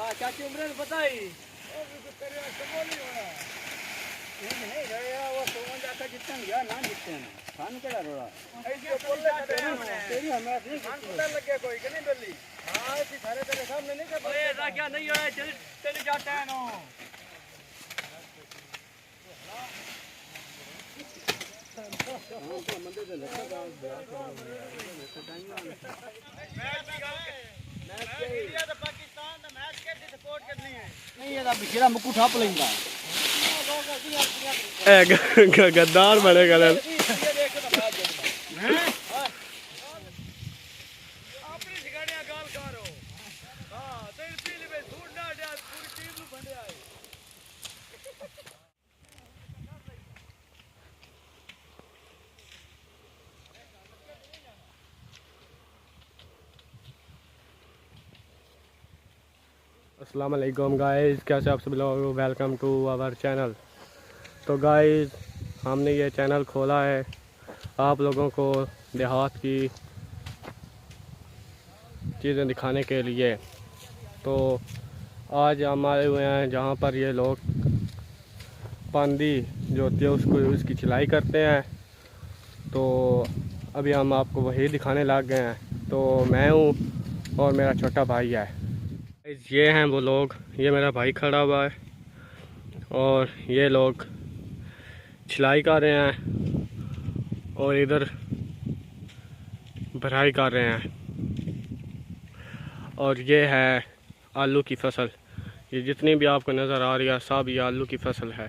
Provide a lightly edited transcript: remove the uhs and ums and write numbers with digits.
हां चाची उम्र बताई ओ भी तेरे संभाल नहीं होना नहीं रे वो सोमन जाता जितने गया ना जितने खान केड़ा रोड़ा ऐसे बोल ले तेरी हमें नहीं खान पता लगे कोई कि नहीं डली हां ऐसी सारे तेरे सामने नहीं कर ओए ऐसा क्या नहीं है चल चल जाता है नो मुक्कू ठप लेंदा गद्दार बनेगा ना अस्सलाम वालेकुम गाइस, कैसे आप सभी लोग, वेलकम टू आवर चैनल। तो गाइस हमने ये चैनल खोला है आप लोगों को देहात की चीज़ें दिखाने के लिए। तो आज हम आए हुए हैं जहाँ पर ये लोग पांदी जो होती है उसकी छिलाई करते हैं। तो अभी हम आपको वही दिखाने लग गए हैं। तो मैं हूँ और मेरा छोटा भाई है। ये हैं वो लोग, ये मेरा भाई खड़ा हुआ है और ये लोग छिलाई कर रहे हैं और इधर भराई कर रहे हैं। और ये है आलू की फसल। ये जितनी भी आपको नज़र आ रही है सब ये आलू की फसल है।